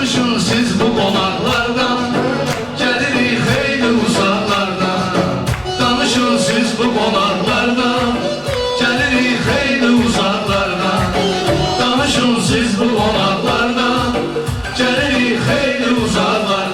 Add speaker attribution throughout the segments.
Speaker 1: Danışın siz bu qonaqlardan, gəlirik xeyli uzaqlardan. Danışın siz bu qonaqlardan, gəlirik xeyli uzaqlardan. Danışın siz bu qonaqlardan, gəlirik xeyli uzaqlardan.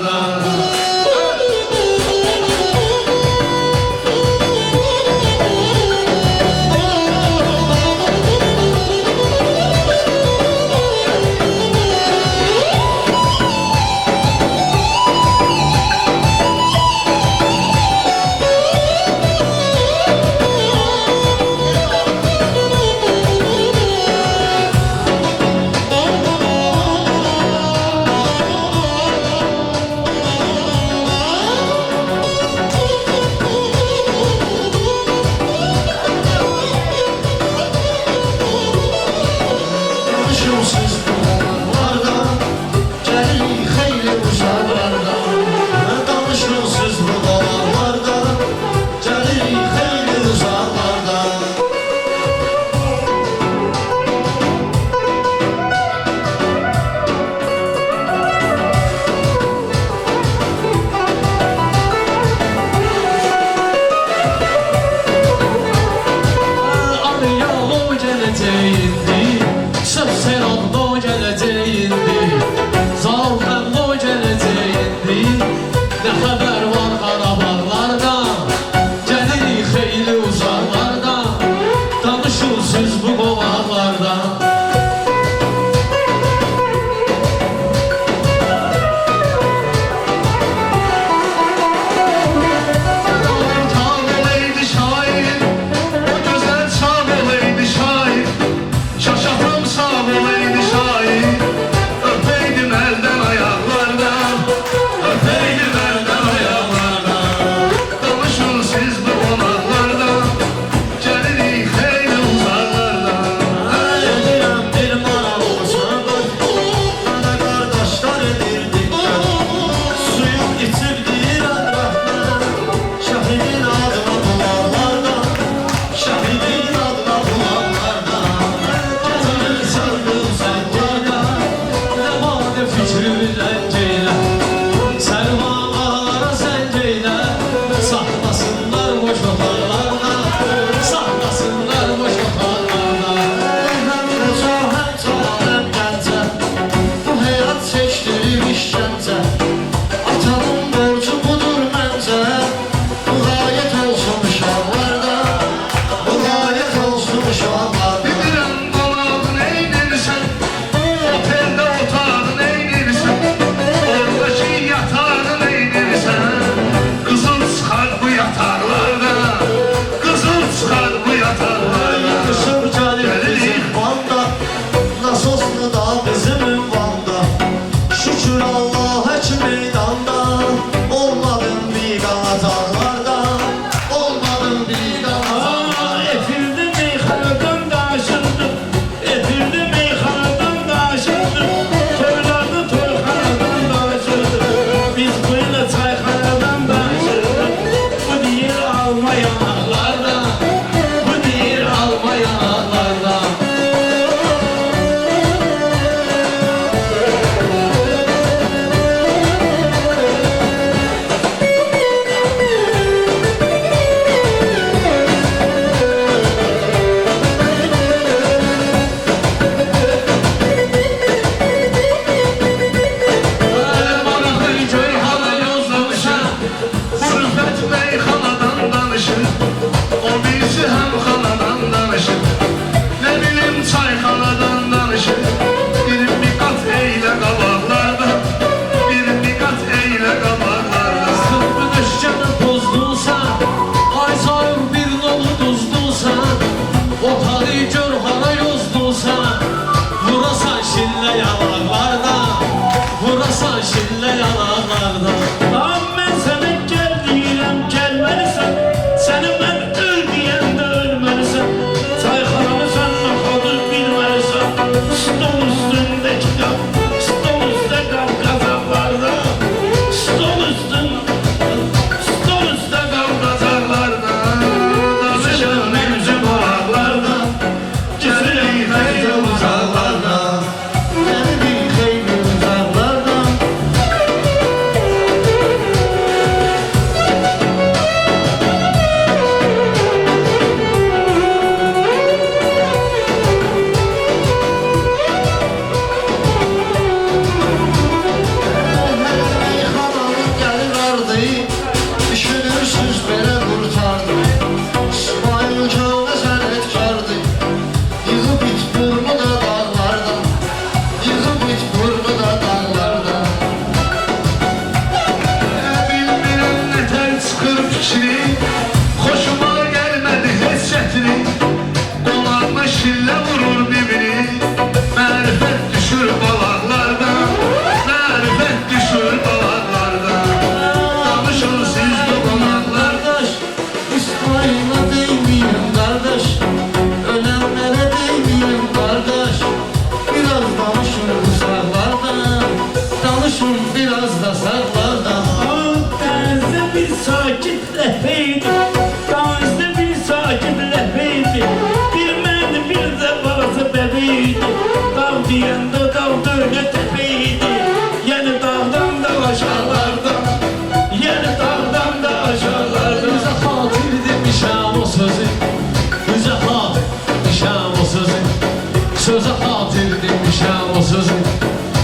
Speaker 2: sözü.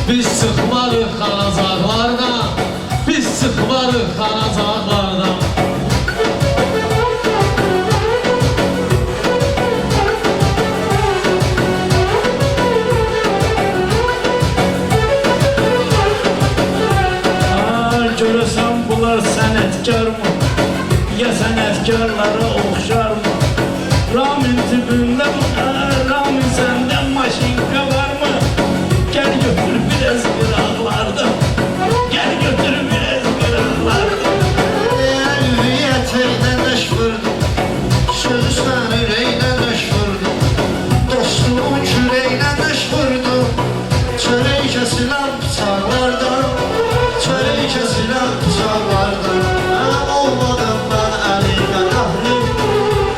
Speaker 2: Biz çıkmarıq qanacaqlardan, biz çıkmarıq qanacaqlardan.
Speaker 3: Görəsən bunlar sənətkar mı? Ya sənətkarlara oxşar mı? Ramin tübündə Ramin səndə maşinka var mı? Gəl götür biraz qıraqlardan, gəl götür biraz qıraqlardan.
Speaker 4: Əlviyyət eydən əş vurdum, sözü sən ürəkdən əş vurdum, dostumun kürəkdən əş vurdum, çörək kəsilən bıçaqlardan, çörək kəsilən bıçaqlardan. Mən olmadım mən əlimdən əhlim,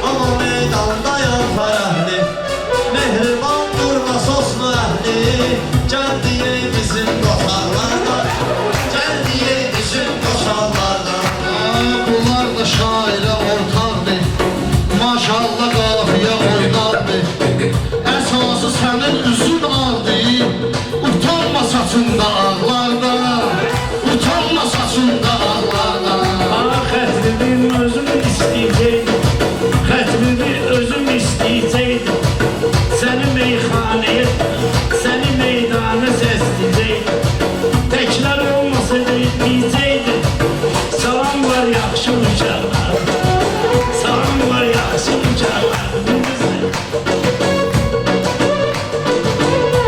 Speaker 4: amma meydandayam fərəhli, mehriban durma soslu əhli, gəl deyək bizim qoşarlardan, gəl deyək bizim qoşarlardan. Bunlar da şairə ortaqdır, maşallah qafiyə oynardır. Əsası sənin üzün ağdır, utanma saçında ağlardan, utanma saçında ağlardan.
Speaker 3: Xətrimi özüm istəyəcəydim, xətrimi özüm istəyəcəydim. Səni meyxanəyə, səni meydana səsləyəcəydim. Təkrar olmasaydı deyəcəydim. Salam var yaxşı uşaqlar, salam var yaxşı uşaqlar.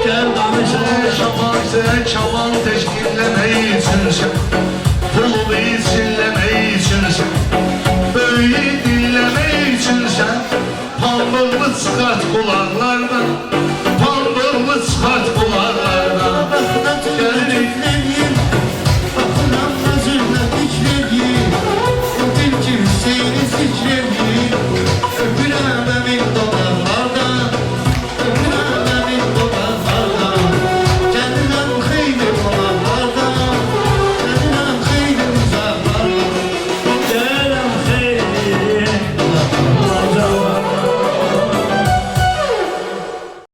Speaker 3: Gəl danışalım.
Speaker 1: Şaman sen şaman teşkillemeyi için sen Pulu içinlemeyi için sen Böyüyü dinlemeyi için sen Pambıqlı çıxart kulaklardan